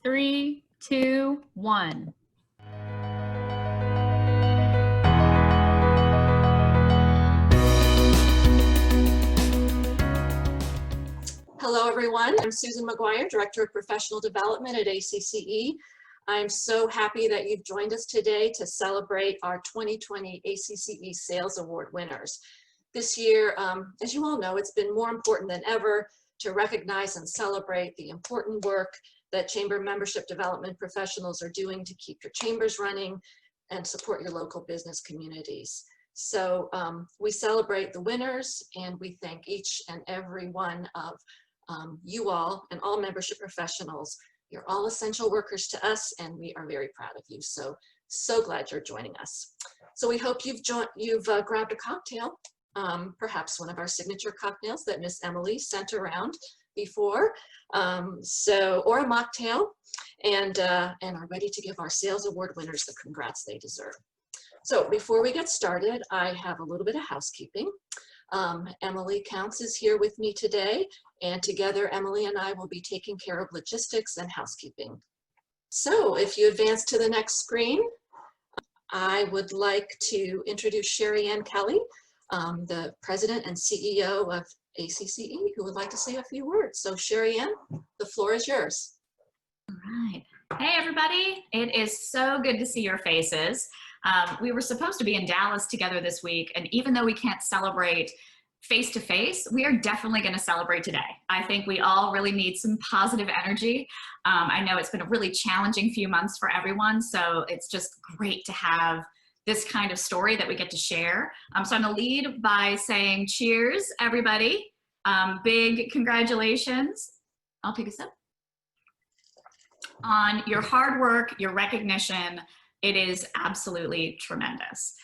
3, 2, 1. Hello, everyone. I'm Susan McGuire, Director of Professional Development at ACCE. I'm so happy that you've joined us today to celebrate our 2020 ACCE Sales Award winners. This year, as you all know, it's been more important than ever to recognize and celebrate the important work that chamber membership development professionals are doing to keep your chambers running and support your local business communities. So we celebrate the winners, and we thank each and every one of you all and all membership professionals. You're all essential workers to us, and we are very proud of you. So glad you're joining us. So we hope you've grabbed a cocktail, perhaps one of our signature cocktails that Miss Emily sent around before, or a mocktail, and are ready to give our sales award winners the congrats they deserve. So before we get started, I have a little bit of housekeeping. Emily Counts is here with me today, and together Emily and I will be taking care of logistics and housekeeping. So if you advance to the next screen, I would like to introduce Sherry Ann Kelly, the President and CEO of ACCE, who would like to say a few words. So Sherry Ann, the floor is yours. All right. Hey, everybody. It is so good to see your faces. We were supposed to be in Dallas together this week, and even though we can't celebrate face-to-face, we are definitely going to celebrate today. I think we all really need some positive energy. I know it's been a really challenging few months for everyone, so it's just great to have this kind of story that we get to share. So I'm going to lead by saying cheers, everybody. Big congratulations. I'll take a sip. On your hard work, your recognition. It is absolutely tremendous.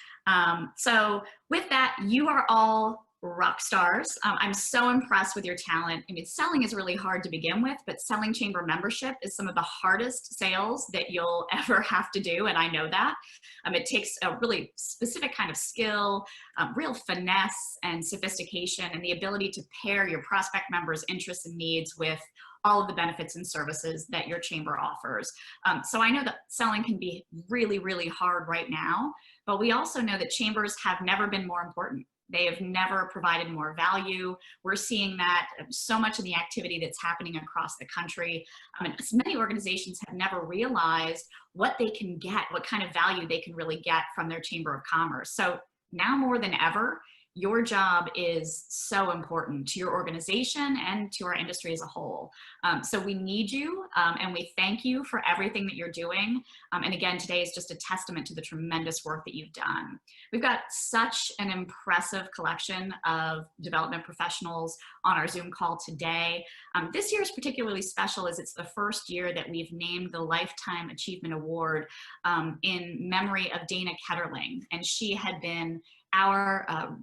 So with that, you are all rock stars. I'm so impressed with your talent. I mean, selling is really hard to begin with, but selling chamber membership is some of the hardest sales that you'll ever have to do, and I know that. It takes a really specific kind of skill, real finesse and sophistication, and the ability to pair your prospect members' interests and needs with all of the benefits and services that your chamber offers. So I know that selling can be really, really hard right now, but we also know that chambers have never been more important. They have never provided more value. We're seeing that so much of the activity that's happening across the country. Many organizations have never realized what they can get, what kind of value they can really get from their chamber of commerce. So now more than ever, your job is so important to your organization and to our industry as a whole. So we need you, and we thank you for everything that you're doing. And again, today is just a testament to the tremendous work that you've done. We've got such an impressive collection of development professionals on our Zoom call today. This year is particularly special as it's the first year that we've named the Lifetime Achievement Award in memory of Dana Ketterling. And she had been our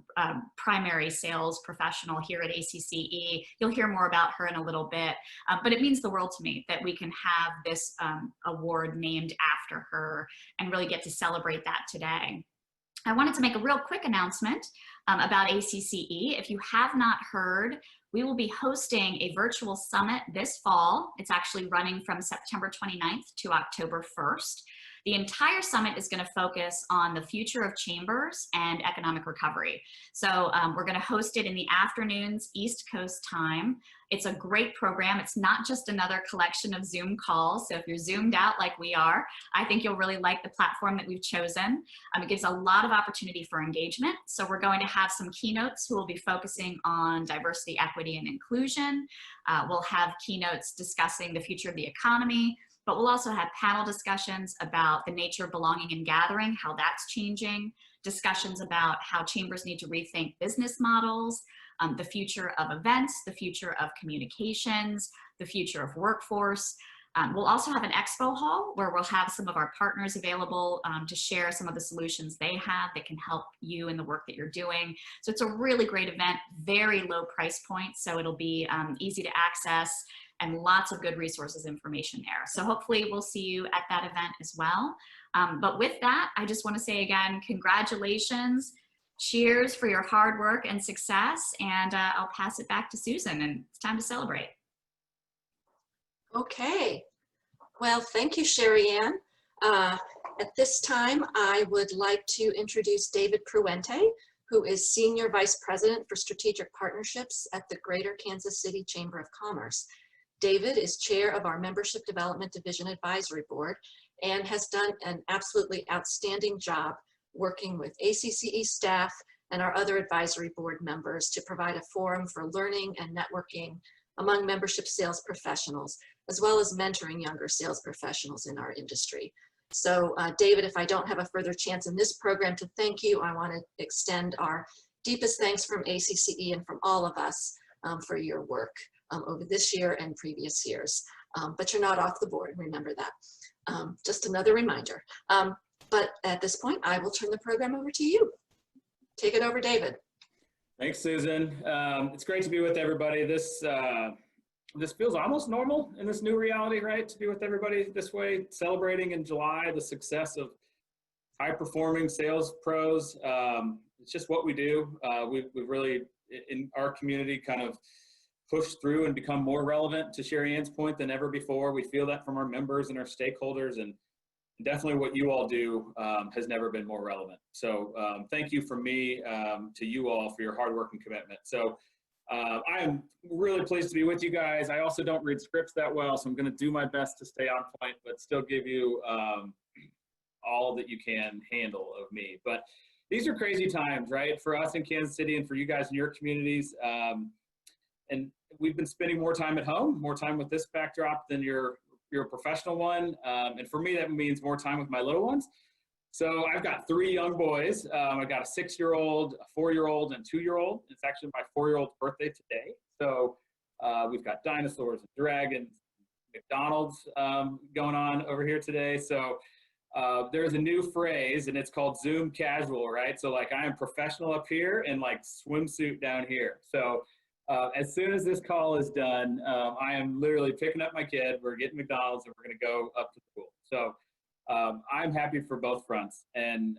primary sales professional here at ACCE. You'll hear more about her in a little bit, but it means the world to me that we can have this award named after her and really get to celebrate that today. I wanted to make a real quick announcement about ACCE. If you have not heard, we will be hosting a virtual summit this fall. It's actually running from September 29th to October 1st. The entire summit is going to focus on the future of chambers and economic recovery. So we're going to host it in the afternoons, East Coast time. It's a great program. It's not just another collection of Zoom calls. So if you're zoomed out like we are, I think you'll really like the platform that we've chosen. It gives a lot of opportunity for engagement. So we're going to have some keynotes who will be focusing on diversity, equity, and inclusion. We'll have keynotes discussing the future of the economy. But we'll also have panel discussions about the nature of belonging and gathering, how that's changing, discussions about how chambers need to rethink business models, the future of events, the future of communications, the future of workforce. We'll also have an expo hall where we'll have some of our partners available to share some of the solutions they have that can help you in the work that you're doing. So it's a really great event, very low price point, so it'll be easy to access and lots of good resources information there. So hopefully we'll see you at that event as well. But with that, I just want to say again, congratulations, cheers for your hard work and success, and I'll pass it back to Susan, and it's time to celebrate. Okay, Well, thank you, Sherry Ann. At this time, I would like to introduce David Pruente, who is Senior Vice President for Strategic Partnerships at the Greater Kansas City Chamber of Commerce. David is Chair of our Membership Development Division Advisory Board and has done an absolutely outstanding job working with ACCE staff and our other advisory board members to provide a forum for learning and networking among membership sales professionals, as well as mentoring younger sales professionals in our industry. So David, if I don't have a further chance in this program to thank you, I want to extend our deepest thanks from ACCE and from all of us for your work over this year and previous years. But you're not off the board, remember that. Just another reminder. But at this point, I will turn the program over to you. Take it over, David. Thanks, Susan. It's great to be with everybody. This feels almost normal in this new reality, right? To be with everybody this way, celebrating in July the success of high-performing sales pros. It's just what we do. We've really, in our community, kind of pushed through and become more relevant, to Sherry Ann's point, than ever before. We feel that from our members and our stakeholders, and definitely what you all do has never been more relevant. So thank you from me to you all for your hard work and commitment. So I am really pleased to be with you guys. I also don't read scripts that well, so I'm going to do my best to stay on point, but still give you all that you can handle of me. But these are crazy times, right? For us in Kansas City and for you guys in your communities. And we've been spending more time at home, more time with this backdrop than your professional one. And for me, that means more time with my little ones. So I've got 3 young boys. I've got a 6-year-old, a 4-year-old, and 2-year-old. It's actually my 4-year-old's birthday today. So we've got dinosaurs and dragons, McDonald's going on over here today. So there's a new phrase, and it's called Zoom casual, right? So like I am professional up here and like swimsuit down here. So as soon as this call is done, I am literally picking up my kid. We're getting McDonald's, and we're going to go up to school. So I'm happy for both fronts. And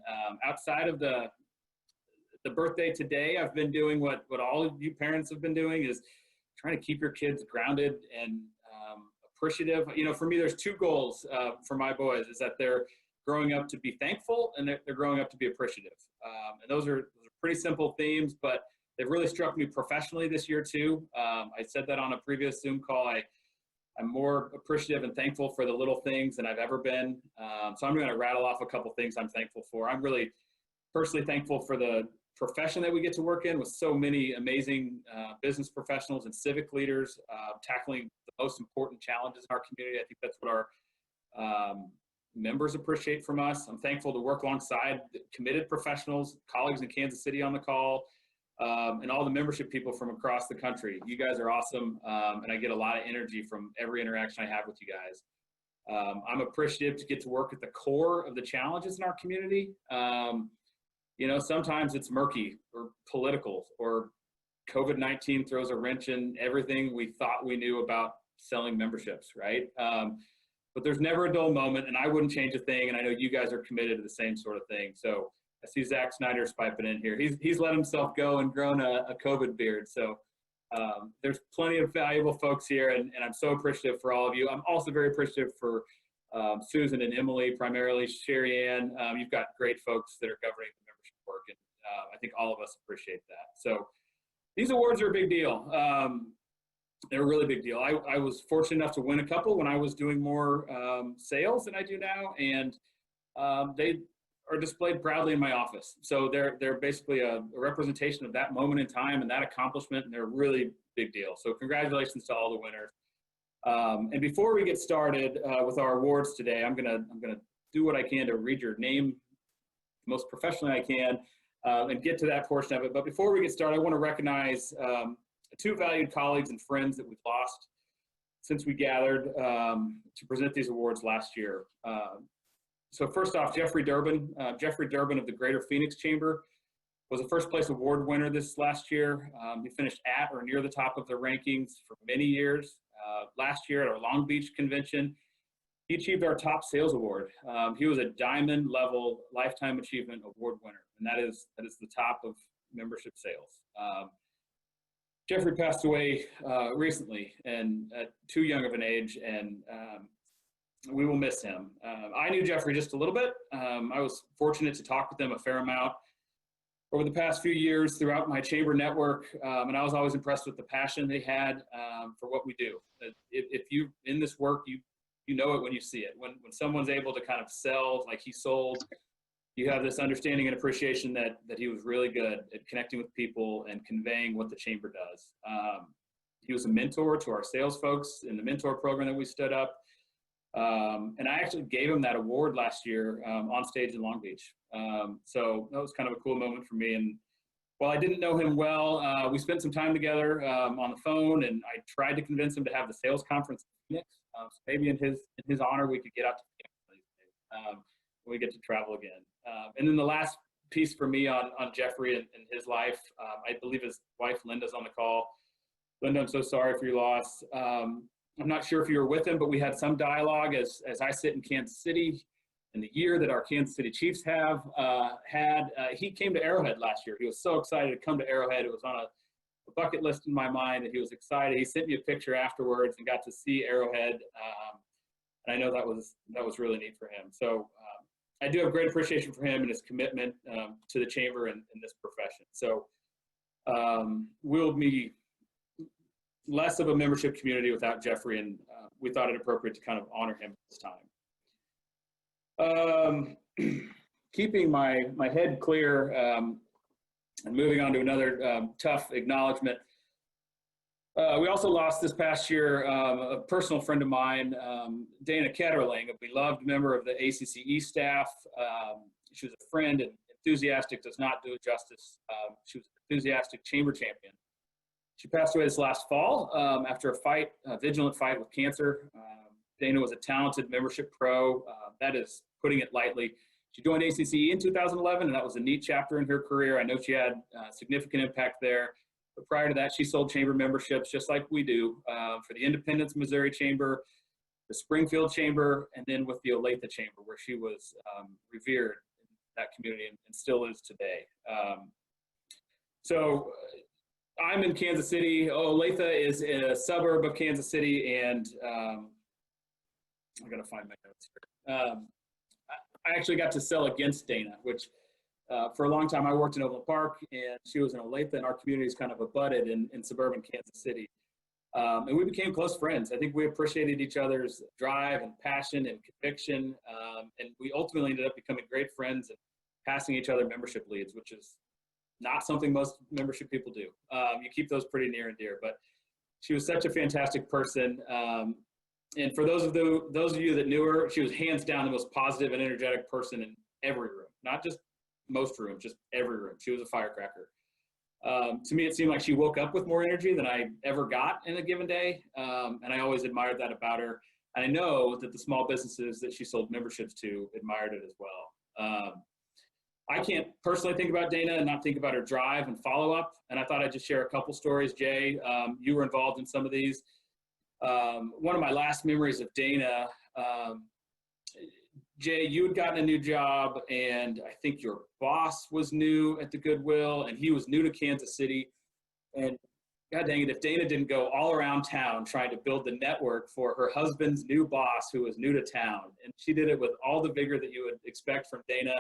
outside of the birthday today, I've been doing what all of you parents have been doing, is trying to keep your kids grounded and appreciative. You know, for me, there's 2 goals for my boys, is that they're growing up to be thankful and they're growing up to be appreciative. And those are pretty simple themes, but they've really struck me professionally this year too. I said that on a previous Zoom call. I'm more appreciative and thankful for the little things than I've ever been. So I'm going to rattle off a couple things I'm thankful for. I'm really personally thankful for the profession that we get to work in, with so many amazing business professionals and civic leaders tackling the most important challenges in our community. I think that's what our members appreciate from us. I'm thankful to work alongside committed professionals, colleagues in Kansas City on the call, and all the membership people from across the country. You guys are awesome, and I get a lot of energy from every interaction I have with you guys. I'm appreciative to get to work at the core of the challenges in our community. You know, sometimes it's murky or political, or COVID-19 throws a wrench in everything we thought we knew about selling memberships, right? But there's never a dull moment, and I wouldn't change a thing, and I know you guys are committed to the same sort of thing. So I see Zach Snyder's piping in here. He's let himself go and grown a COVID beard. So there's plenty of valuable folks here, and I'm so appreciative for all of you. I'm also very appreciative for Susan and Emily, primarily Sherry Ann. You've got great folks that are governing the membership work, and I think all of us appreciate that. So these awards are a big deal. They're a really big deal. I was fortunate enough to win a couple when I was doing more sales than I do now, and they are displayed proudly in my office. So they're basically a representation of that moment in time and that accomplishment, and they're a really big deal. So congratulations to all the winners. And before we get started with our awards today, I'm gonna do what I can to read your name the most professionally I can and get to that portion of it. But before we get started, I want to recognize 2 valued colleagues and friends that we've lost since we gathered to present these awards last year. So first off, Jeffrey Durbin. Jeffrey Durbin of the Greater Phoenix Chamber was a first place award winner this last year. He finished at or near the top of the rankings for many years. Last year at our Long Beach convention, he achieved our top sales award. He was a diamond level lifetime achievement award winner, and that is the top of membership sales. Jeffrey passed away recently, and at too young of an age, and we will miss him. I knew Jeffrey just a little bit. I was fortunate to talk with him a fair amount over the past few years throughout my chamber network, and I was always impressed with the passion they had for what we do. If you in this work, you know it when you see it. When someone's able to kind of sell like he sold, you have this understanding and appreciation that he was really good at connecting with people and conveying what the chamber does. He was a mentor to our sales folks in the mentor program that we stood up. And I actually gave him that award last year on stage in Long Beach. So that was kind of a cool moment for me. And while I didn't know him well, we spent some time together on the phone, and I tried to convince him to have the sales conference in Phoenix. So maybe in his honor, we could get out to Phoenix when we get to travel again. And then the last piece for me on Jeffrey and his life, I believe his wife Linda's on the call. Linda, I'm so sorry for your loss. I'm not sure if you were with him, but we had some dialogue as I sit in Kansas City in the year that our Kansas City Chiefs had. He came to Arrowhead last year. He was so excited to come to Arrowhead. It was on a bucket list in my mind, and he was excited. He sent me a picture afterwards and got to see Arrowhead. And I know that was really neat for him. So I do have great appreciation for him and his commitment to the chamber and this profession. So we'll be less of a membership community without Jeffrey, and we thought it appropriate to kind of honor him this time. Keeping my head clear and moving on to another tough acknowledgement. We also lost this past year a personal friend of mine, Dana Ketterling, a beloved member of the ACCE staff. She was a friend, and enthusiastic does not do it justice. She was an enthusiastic chamber champion. She passed away this last fall after a vigilant fight with cancer. Dana was a talented membership pro. That is putting it lightly. She joined ACCE in 2011, and that was a neat chapter in her career. I know she had significant impact there. But prior to that, she sold chamber memberships just like we do for the Independence, Missouri Chamber, the Springfield Chamber, and then with the Olathe Chamber, where she was revered in that community and still is today. So I'm in Kansas City. Olathe is a suburb of Kansas City, and I gotta find my notes here. I actually got to sell against Dana, which for a long time I worked in Overland Park, and she was in Olathe, and our communities kind of abutted in suburban Kansas City. And we became close friends. I think we appreciated each other's drive and passion and conviction, and we ultimately ended up becoming great friends and passing each other membership leads, which is not something most membership people do. You keep those pretty near and dear, but she was such a fantastic person. And for those of you that knew her, she was hands down the most positive and energetic person in every room, not just most rooms, just every room. She was a firecracker. To me, it seemed like she woke up with more energy than I ever got in a given day. And I always admired that about her. And I know that the small businesses that she sold memberships to admired it as well. I can't personally think about Dana and not think about her drive and follow-up. And I thought I'd just share a couple stories. Jay, you were involved in some of these. One of my last memories of Dana, Jay, you had gotten a new job, and I think your boss was new at the Goodwill, and he was new to Kansas City. And God dang it, if Dana didn't go all around town trying to build the network for her husband's new boss who was new to town. And she did it with all the vigor that you would expect from Dana.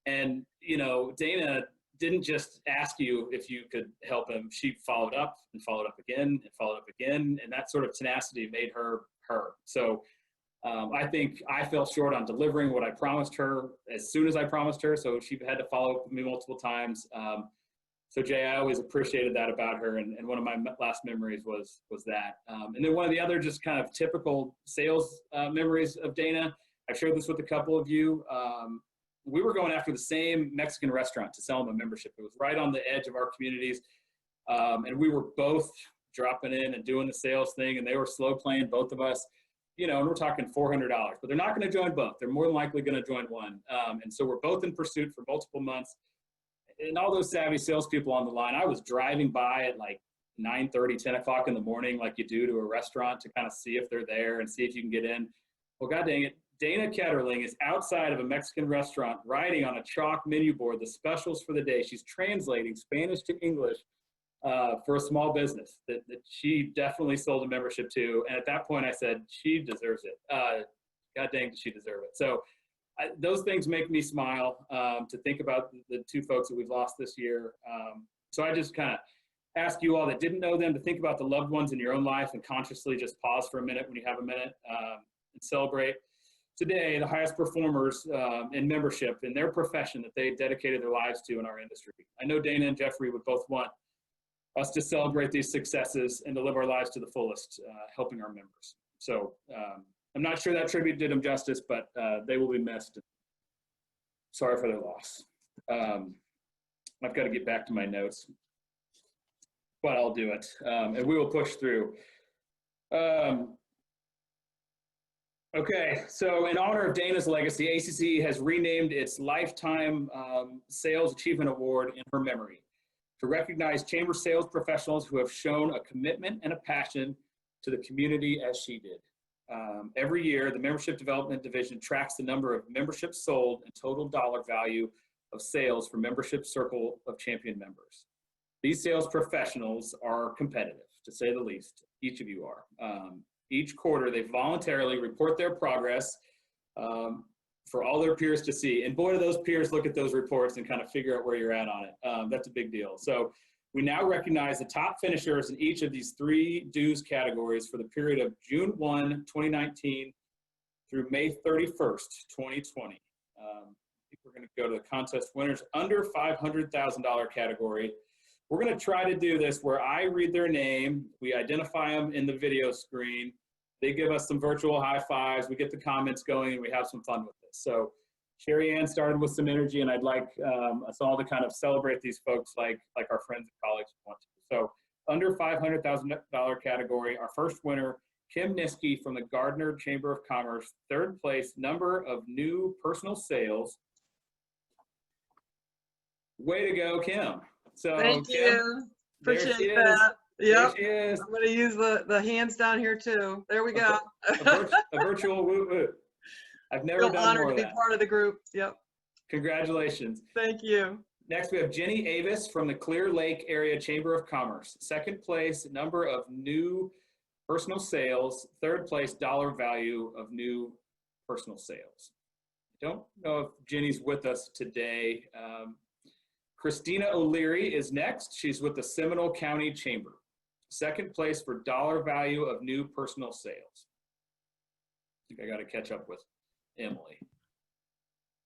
And, you know, Dana didn't just ask you if you could help him. She followed up and followed up again and followed up again. And that sort of tenacity made her her. So I think I fell short on delivering what I promised her as soon as I promised her. So she had to follow up with me multiple times. So Jay, I always appreciated that about her. And one of my last memories was that. And then one of the other just kind of typical sales memories of Dana, I've shared this with a couple of you. We were going after the same Mexican restaurant to sell them a membership. It was right on the edge of our communities. And we were both dropping in and doing the sales thing, and they were slow playing, both of us, you know, and we're talking $400, but they're not going to join both. They're more than likely going to join one. And so we're both in pursuit for multiple months. And all those savvy salespeople on the line, I was driving by at like 9:30, 10 o'clock in the morning, like you do to a restaurant, to kind of see if they're there and see if you can get in. Well, God dang it, Dana Ketterling is outside of a Mexican restaurant writing on a chalk menu board the specials for the day. She's translating Spanish to English for a small business that she definitely sold a membership to. And at that point I said, she deserves it. God dang, does she deserve it. So those things make me smile to think about the two folks that we've lost this year. So I just kind of ask you all that didn't know them to think about the loved ones in your own life and consciously just pause for a minute when you have a minute and celebrate today the highest performers in membership in their profession that they dedicated their lives to in our industry. I know Dana and Jeffrey would both want us to celebrate these successes and to live our lives to the fullest, helping our members. So I'm not sure that tribute did them justice, but they will be missed. Sorry for their loss. I've got to get back to my notes, but I'll do it, and we will push through. Okay, so in honor of Dana's legacy, ACCE has renamed its Lifetime Sales Achievement Award in her memory to recognize chamber sales professionals who have shown a commitment and a passion to the community as she did. Every year, the Membership Development Division tracks the number of memberships sold and total dollar value of sales for Membership Circle of Champion members. These sales professionals are competitive, to say the least. Each of you are. Each quarter, they voluntarily report their progress for all their peers to see. And boy, do those peers look at those reports and kind of figure out where you're at on it. That's a big deal. So we now recognize the top finishers in each of these three dues categories for the period of June 1, 2019 through May 31st, 2020. I think we're going to go to the contest winners under $500,000 category. We're going to try to do this where I read their name, we identify them in the video screen, they give us some virtual high fives, we get the comments going, and we have some fun with this. So Sherry Ann started with some energy, and I'd like us all to kind of celebrate these folks like our friends and colleagues want to. So under $500,000 category, our first winner, Kim Niskey from the Gardner Chamber of Commerce, third place, number of new personal sales. Way to go, Kim. So Thank Kim, you. Appreciate she that. Yep. There she is. I'm going to use the hands down here too. There we go. A virtual woot woot. I've never Feel done honored more to of be that. part of the group. Yep. Congratulations. Thank you. Next, we have Jenny Avis from the Clear Lake Area Chamber of Commerce. Second place, number of new personal sales. Third place, dollar value of new personal sales. I don't know if Jenny's with us today. Christina O'Leary is next. She's with the Seminole County Chamber. Second place for dollar value of new personal sales. I think I got to catch up with Emily.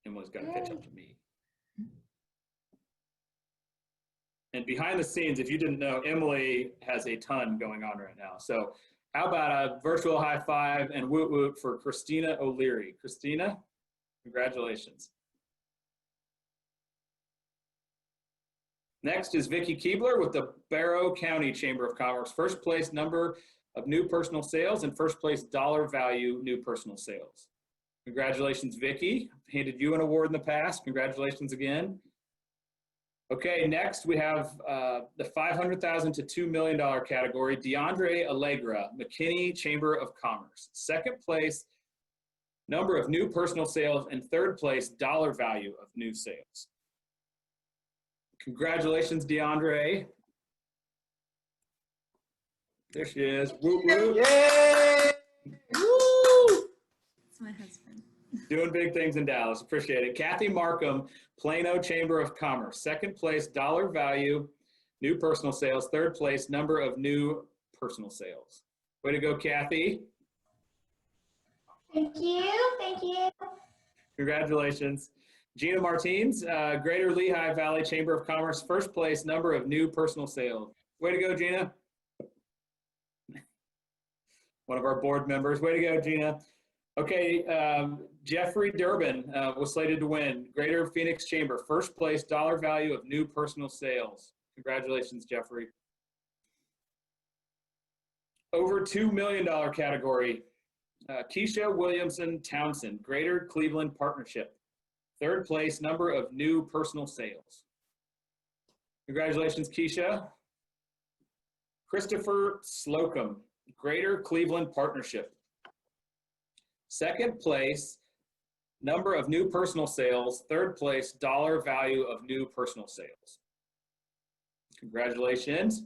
Emily's got to catch up to me. And behind the scenes, if you didn't know, Emily has a ton going on right now. So how about a virtual high five and woot woot for Christina O'Leary. Christina, congratulations. Next is Vicki Keebler with the Barrow County Chamber of Commerce. First place, number of new personal sales, and first place, dollar value new personal sales. Congratulations, Vicki. Handed you an award in the past. Congratulations again. Okay, next we have the $500,000 to $2 million category, DeAndre Allegra, McKinney Chamber of Commerce. Second place, number of new personal sales, and third place, dollar value of new sales. Congratulations, DeAndre. There she is. Woo, woo. Yay! Woo! It's my husband. Doing big things in Dallas. Appreciate it. Kathy Markham, Plano Chamber of Commerce. Second place, dollar value, new personal sales. Third place, number of new personal sales. Way to go, Kathy. Thank you. Thank you. Congratulations. Gina Martins, Greater Lehigh Valley Chamber of Commerce. First place, number of new personal sales. Way to go, Gina. One of our board members. Way to go, Gina. Okay, Jeffrey Durbin was slated to win. Greater Phoenix Chamber, first place, dollar value of new personal sales. Congratulations, Jeffrey. Over $2 million category, Keisha Williamson Townsend, Greater Cleveland Partnership. Third place, number of new personal sales. Congratulations, Keisha. Christopher Slocum, Greater Cleveland Partnership. Second place, number of new personal sales. Third place, dollar value of new personal sales. Congratulations.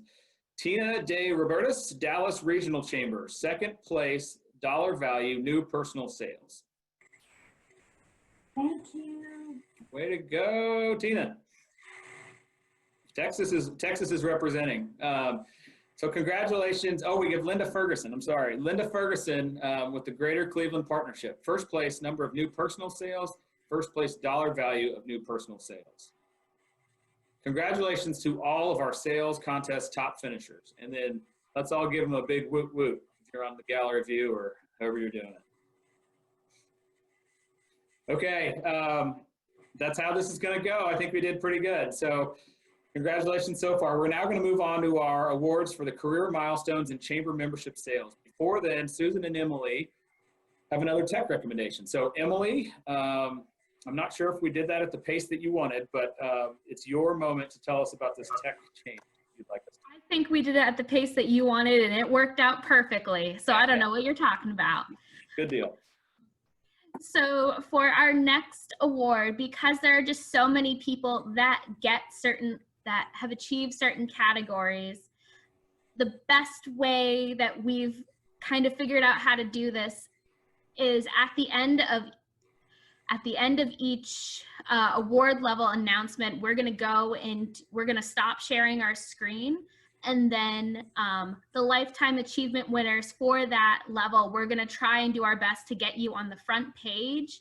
Tina De Robertus, Dallas Regional Chamber. Second place, dollar value, new personal sales. Thank you. Way to go, Tina. Texas is representing. So congratulations. Oh, we give Linda Ferguson. I'm sorry. Linda Ferguson with the Greater Cleveland Partnership. First place, number of new personal sales. First place, dollar value of new personal sales. Congratulations to all of our sales contest top finishers. And then let's all give them a big woot woot if you're on the gallery view or however you're doing it. Okay, that's how this is going to go. I think we did pretty good. So congratulations so far. We're now going to move on to our awards for the career milestones and chamber membership sales. Before then, Susan and Emily have another tech recommendation. So Emily, I'm not sure if we did that at the pace that you wanted, but it's your moment to tell us about this tech change you'd like us to. I think we did it at the pace that you wanted and it worked out perfectly. So I don't know what you're talking about. Good deal. So for our next award, because there are just so many people that that have achieved certain categories, the best way that we've kind of figured out how to do this is at the end of each award level announcement, we're going to go and we're going to stop sharing our screen. And then the lifetime achievement winners for that level, we're going to try and do our best to get you on the front page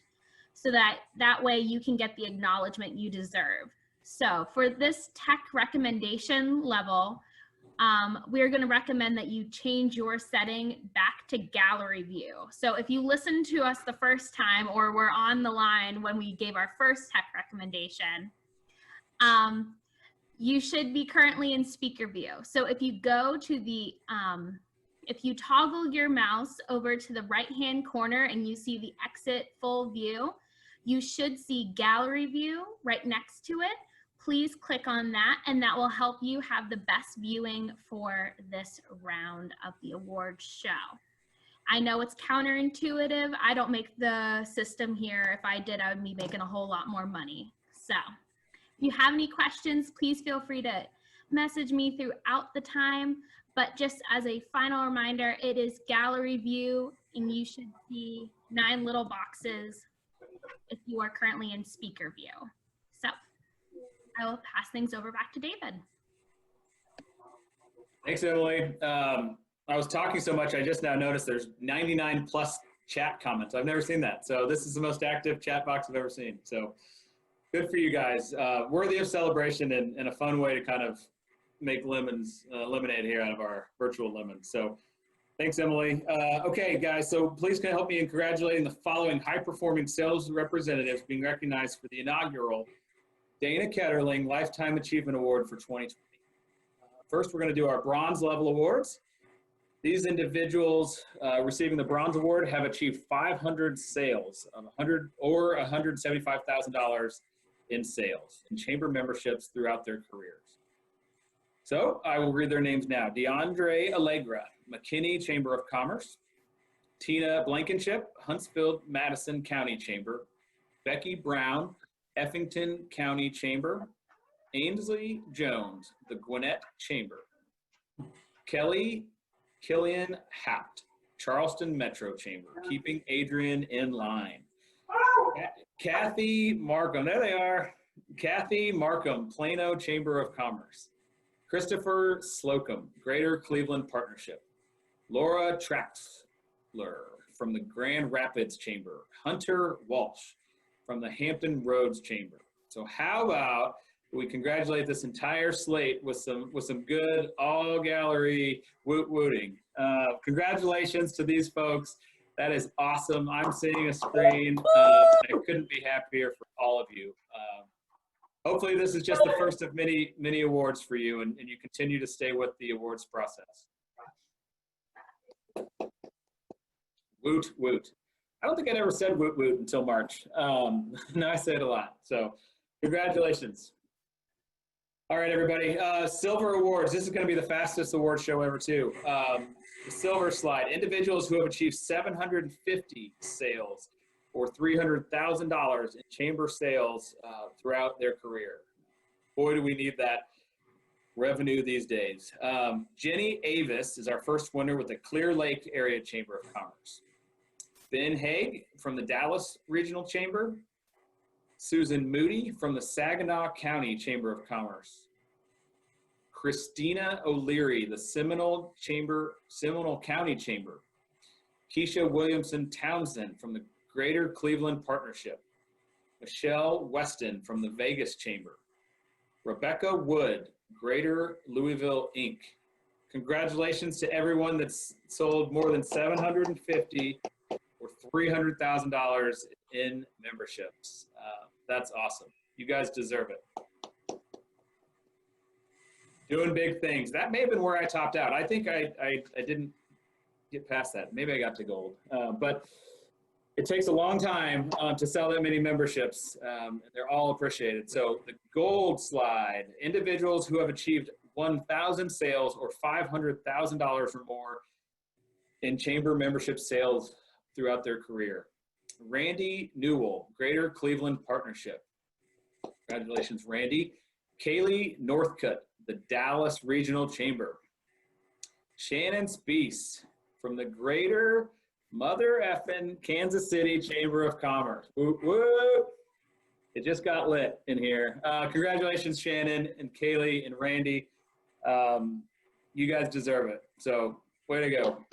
so that way you can get the acknowledgement you deserve. So for this tech recommendation level, we're going to recommend that you change your setting back to gallery view. So if you listened to us the first time or were on the line when we gave our first tech recommendation, you should be currently in speaker view. So if you go to the, if you toggle your mouse over to the right-hand corner and you see the exit full view, you should see gallery view right next to it. Please click on that and that will help you have the best viewing for this round of the award show. I know it's counterintuitive. I don't make the system here. If I did, I would be making a whole lot more money. So if you have any questions, please feel free to message me throughout the time. But just as a final reminder, it is gallery view and you should see 9 little boxes if you are currently in speaker view. So I will pass things over back to David. Thanks, Emily. I was talking so much, I just now noticed there's 99 plus chat comments. I've never seen that. So this is the most active chat box I've ever seen. So good for you guys. Worthy of celebration and a fun way to kind of make lemonade here out of our virtual lemons. So thanks, Emily. Okay, guys, so please can you help me in congratulating the following high-performing sales representatives being recognized for the inaugural Dana Ketterling Lifetime Achievement Award for 2020. First, we're going to do our bronze level awards. These individuals receiving the bronze award have achieved 500 sales of $100 or $175,000 in sales and chamber memberships throughout their careers. So I will read their names now. DeAndre Allegra, McKinney Chamber of Commerce. Tina Blankenship, Huntsville Madison County Chamber. Becky Brown, Effington County Chamber. Ainsley Jones, the Gwinnett Chamber. Killian Hapt, Charleston Metro Chamber, keeping Adrian in line. Kathy Markham, there they are. Kathy Markham, Plano Chamber of Commerce. Christopher Slocum, Greater Cleveland Partnership. Laura Traxler from the Grand Rapids Chamber. Hunter Walsh from the Hampton Roads Chamber. So how about we congratulate this entire slate with some good all gallery woot-wooting. Congratulations to these folks. That is awesome. I'm seeing a screen. I couldn't be happier for all of you. Hopefully this is just the first of many, many awards for you and you continue to stay with the awards process. Woot, woot. I don't think I'd ever said woot, woot until March. Now I say it a lot. So congratulations. All right, everybody. Silver awards. This is going to be the fastest award show ever, too. The silver slide. Individuals who have achieved 750 sales or $300,000 in chamber sales throughout their career. Boy, do we need that revenue these days. Jenny Avis is our first winner with the Clear Lake Area Chamber of Commerce. Ben Haig from the Dallas Regional Chamber. Susan Moody from the Saginaw County Chamber of Commerce. Christina O'Leary, the Seminole County Chamber. Keisha Williamson Townsend from the Greater Cleveland Partnership. Michelle Weston from the Vegas Chamber. Rebecca Wood, Greater Louisville, Inc. Congratulations to everyone that's sold more than $750 or $300,000 in memberships. That's awesome. You guys deserve it. Doing big things. That may have been where I topped out. I think I didn't get past that. Maybe I got to gold. But it takes a long time to sell that many memberships. And they're all appreciated. So the gold slide, individuals who have achieved 1,000 sales or $500,000 or more in chamber membership sales throughout their career. Randy Newell, Greater Cleveland Partnership. Congratulations, Randy. Kaylee Northcutt, the Dallas Regional Chamber. Shannon Speece from the Greater Mother Effin' Kansas City Chamber of Commerce. Woo, woo. It just got lit in here. Congratulations, Shannon and Kaylee and Randy. You guys deserve it. So way to go.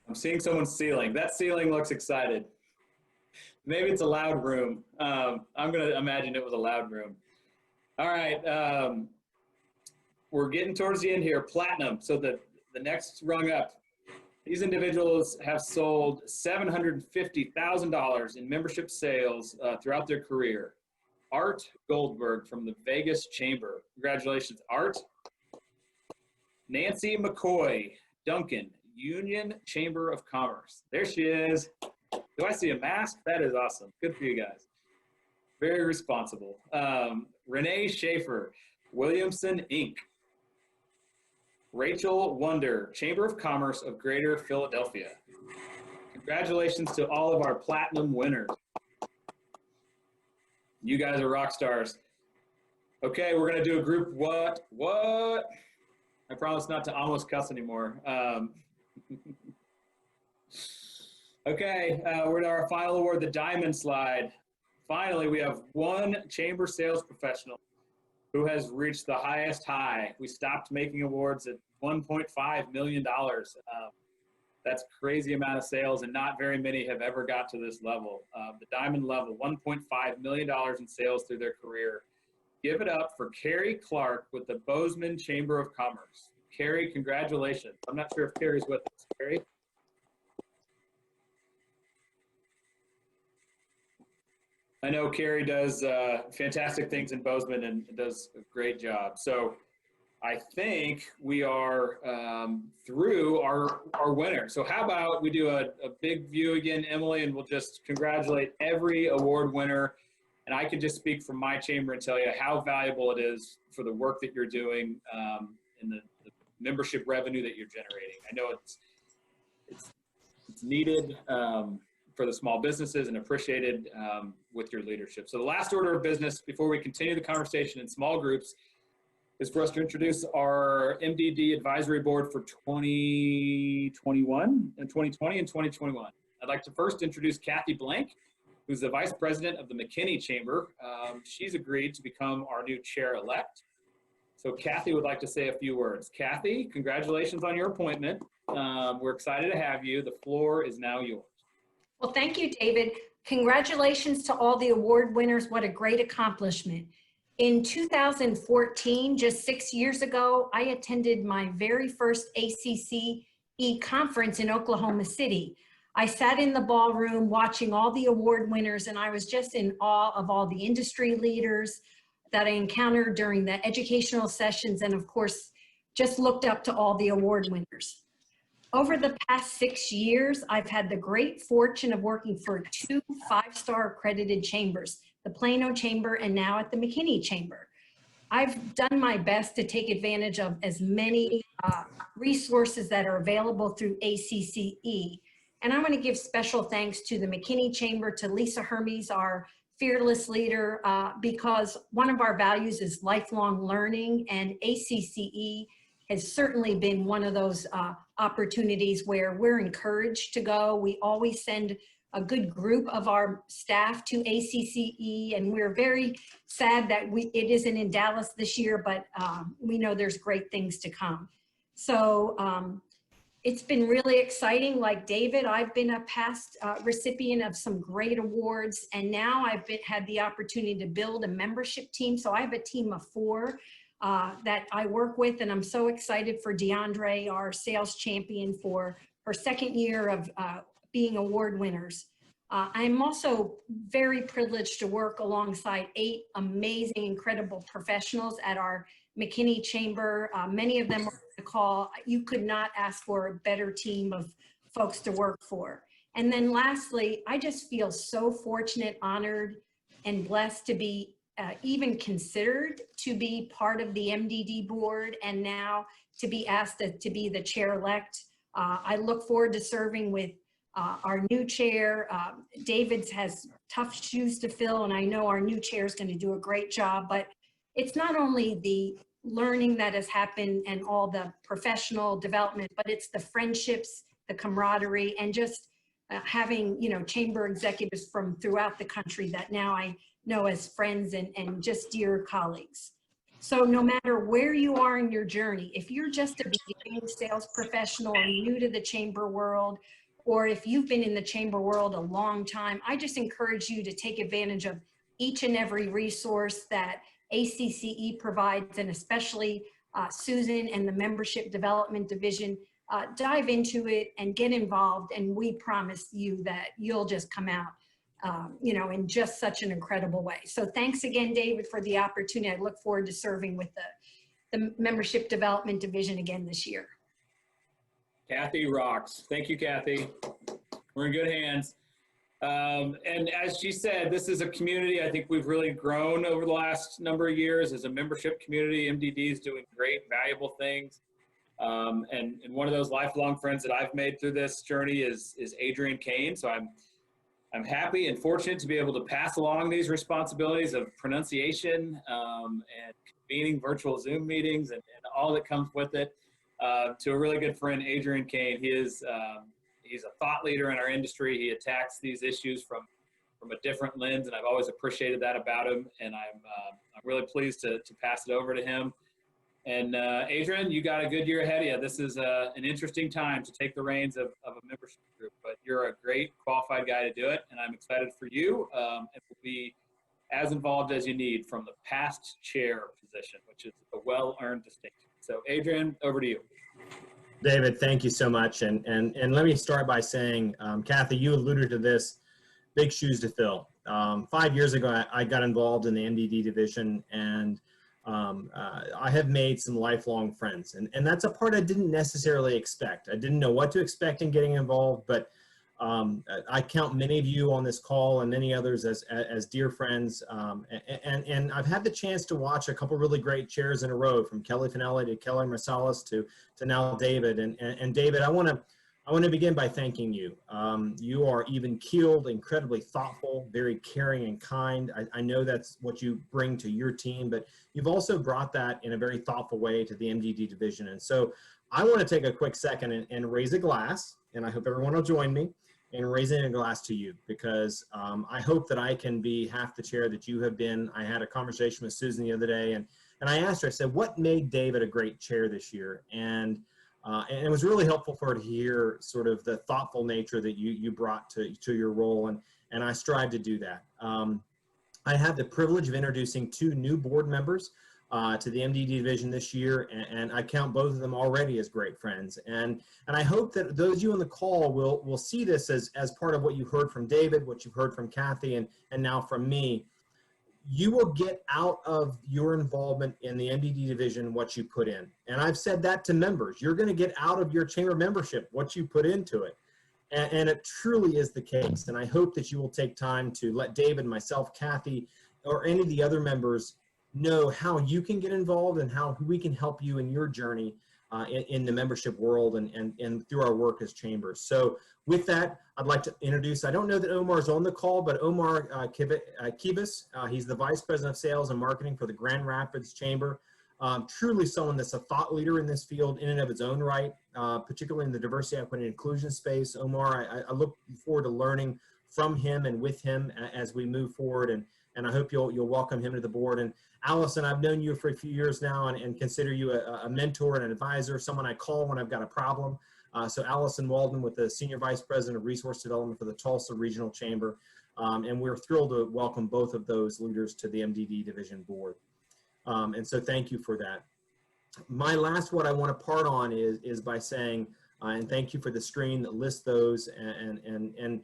I'm seeing someone's ceiling. That ceiling looks excited. Maybe it's a loud room. I'm going to imagine it was a loud room. All right. We're getting towards the end here. Platinum. So the next rung up. These individuals have sold $750,000 in membership sales throughout their career. Art Goldberg from the Vegas Chamber. Congratulations, Art. Nancy McCoy Duncan, Union Chamber of Commerce. There she is. Do I see a mask? That is awesome. Good for you guys. Very responsible. Renee Schaefer, Williamson, Inc. Rachel Wonder, Chamber of Commerce of Greater Philadelphia. Congratulations to all of our platinum winners. You guys are rock stars. Okay, we're gonna do a group what? I promise not to almost cuss anymore. Okay, we're to our final award, the diamond slide. Finally, we have one chamber sales professional who has reached the highest high. We stopped making awards at $1.5 million. That's a crazy amount of sales, and not very many have ever got to this level. The diamond level, $1.5 million in sales through their career. Give it up for Carrie Clark with the Bozeman Chamber of Commerce. Carrie, congratulations. I'm not sure if Carrie's with us. Carrie? I know Carrie does fantastic things in Bozeman and does a great job. So I think we are through our winner. So how about we do a big view again, Emily, and we'll just congratulate every award winner. And I can just speak from my chamber and tell you how valuable it is for the work that you're doing and the membership revenue that you're generating. I know it's needed for the small businesses and appreciated with your leadership. So the last order of business before we continue the conversation in small groups is for us to introduce our MDD advisory board for 2021 and 2020 and 2021. I'd like to first introduce Kathy Blank, who's the vice president of the McKinney Chamber. She's agreed to become our new chair-elect. So Kathy would like to say a few words. Kathy, congratulations on your appointment. We're excited to have you. The floor is now yours. Well, thank you, David. Congratulations to all the award winners. What a great accomplishment. In 2014, just 6 years ago, I attended my very first ACCE conference in Oklahoma City. I sat in the ballroom watching all the award winners, and I was just in awe of all the industry leaders that I encountered during the educational sessions, and of course, just looked up to all the award winners. Over the past 6 years, I've had the great fortune of working for 2 5-star accredited chambers, the Plano Chamber and now at the McKinney Chamber. I've done my best to take advantage of as many resources that are available through ACCE. And I want to give special thanks to the McKinney Chamber, to Lisa Hermes, our fearless leader, because one of our values is lifelong learning, and ACCE has certainly been one of those opportunities where we're encouraged to go. We always send a good group of our staff to ACCE, and we're very sad that it isn't in Dallas this year, but we know there's great things to come. So it's been really exciting. Like David, I've been a past recipient of some great awards, and now I've had the opportunity to build a membership team. So I have a team of 4 that I work with, and I'm so excited for DeAndre, our sales champion, for her 2nd year of being award winners. I'm also very privileged to work alongside 8 amazing, incredible professionals at our McKinney Chamber. Many of them are on the call. You could not ask for a better team of folks to work for. And then lastly, I just feel so fortunate, honored, and blessed to be even considered to be part of the MDD board, and now to be asked to be the chair-elect. I look forward to serving with our new chair. David has tough shoes to fill, and I know our new chair is going to do a great job, but it's not only the learning that has happened and all the professional development, but it's the friendships, the camaraderie, and just having, chamber executives from throughout the country that now I know as friends and just dear colleagues. So no matter where you are in your journey, if you're just a beginning sales professional or new to the chamber world, or if you've been in the chamber world a long time, I just encourage you to take advantage of each and every resource that ACCE provides, and especially Susan and the Membership Development Division. Dive into it and get involved, and we promise you that you'll just come out in just such an incredible way. So thanks again, David, for the opportunity. I look forward to serving with the Membership Development Division again this year. Kathy rocks. Thank you, Kathy. We're in good hands. And as she said, this is a community I think we've really grown over the last number of years as a membership community. MDD is doing great, valuable things. And one of those lifelong friends that I've made through this journey is Adrian Kane. So I'm happy and fortunate to be able to pass along these responsibilities of pronunciation and convening virtual Zoom meetings and all that comes with it to a really good friend, Adrian Kane. He's a thought leader in our industry. He attacks these issues from a different lens, and I've always appreciated that about him. And I'm really pleased to pass it over to him. And Adrian, you got a good year ahead of you. This is an interesting time to take the reins of a membership group, but you're a great qualified guy to do it, and I'm excited for you. And will be as involved as you need from the past chair position, which is a well-earned distinction. So Adrian, over to you. David, thank you so much. And let me start by saying, Kathy, you alluded to this, big shoes to fill. 5 years ago, I got involved in the MDD division, and I have made some lifelong friends. And that's a part I didn't necessarily expect. I didn't know what to expect in getting involved, but I count many of you on this call and many others as dear friends. And I've had the chance to watch a couple really great chairs in a row, from Kelly Finelli to Kelly Marsalis to now David. And David, I want to begin by thanking you. You are even keeled, incredibly thoughtful, very caring and kind. I know that's what you bring to your team, but you've also brought that in a very thoughtful way to the MDD division. And so I want to take a quick second and raise a glass, and I hope everyone will join me in raising a glass to you, because I hope that I can be half the chair that you have been. I had a conversation with Susan the other day, and I asked her, I said, what made David a great chair this year? And it was really helpful for her to hear sort of the thoughtful nature that you brought to your role, and I strive to do that. I have the privilege of introducing 2 new board members to the MDD division this year, and I count both of them already as great friends. And I hope that those of you on the call will see this as part of what you heard from David, what you've heard from Kathy, and now from me. You will get out of your involvement in the MDD division what you put in. And I've said that to members. You're going to get out of your chamber membership what you put into it. And it truly is the case. And I hope that you will take time to let David, myself, Kathy, or any of the other members know how you can get involved and how we can help you in your journey in the membership world and through our work as chambers. So with that, I'd like to introduce, I don't know that Omar is on the call, but Omar Kibis, he's the Vice President of Sales and Marketing for the Grand Rapids Chamber. Truly someone that's a thought leader in this field in and of its own right, particularly in the diversity, equity, and inclusion space. Omar, I look forward to learning from him and with him as we move forward, and I hope you'll welcome him to the board. And Allison, I've known you for a few years now and consider you a mentor and an advisor, someone I call when I've got a problem. So Allison Walden with the Senior Vice President of Resource Development for the Tulsa Regional Chamber. And we're thrilled to welcome both of those leaders to the MDD Division Board. And so thank you for that. My last what I want to part on is by saying, and thank you for the screen that lists those, and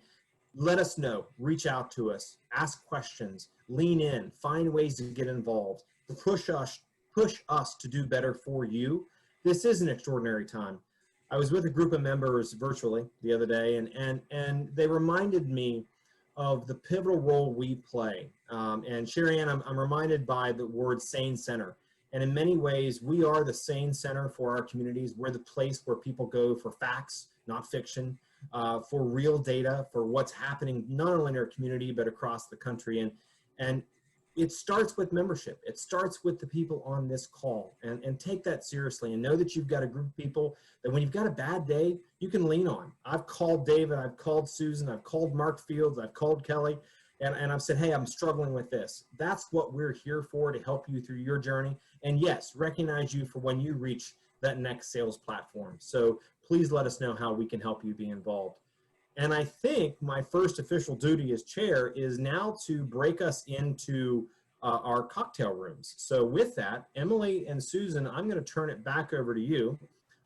let us know, reach out to us, ask questions, lean in, find ways to get involved, push us to do better for you. This is an extraordinary time. I was with a group of members virtually the other day, and they reminded me of the pivotal role we play. And Sherry Ann, I'm reminded by the word Sane Center. And in many ways, we are the Sane Center for our communities. We're the place where people go for facts, not fiction, for real data, for what's happening not only in our community, but across the country. And it starts with membership. It starts with the people on this call, and take that seriously, and know that you've got a group of people that when you've got a bad day, you can lean on. I've called David, I've called Susan, I've called Mark Fields, I've called Kelly, and I've said, hey, I'm struggling with this. That's what we're here for, to help you through your journey. And yes, recognize you for when you reach that next sales platform. So please let us know how we can help you be involved. And I think my first official duty as chair is now to break us into our cocktail rooms. So with that, Emily and Susan, I'm going to turn it back over to you.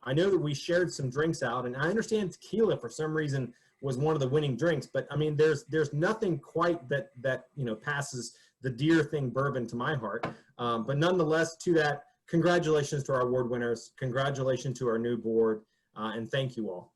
I know that we shared some drinks out, and I understand tequila for some reason was one of the winning drinks, but I mean, there's nothing quite that passes the deer thing bourbon to my heart. But nonetheless, to that, congratulations to our award winners, congratulations to our new board, and thank you all.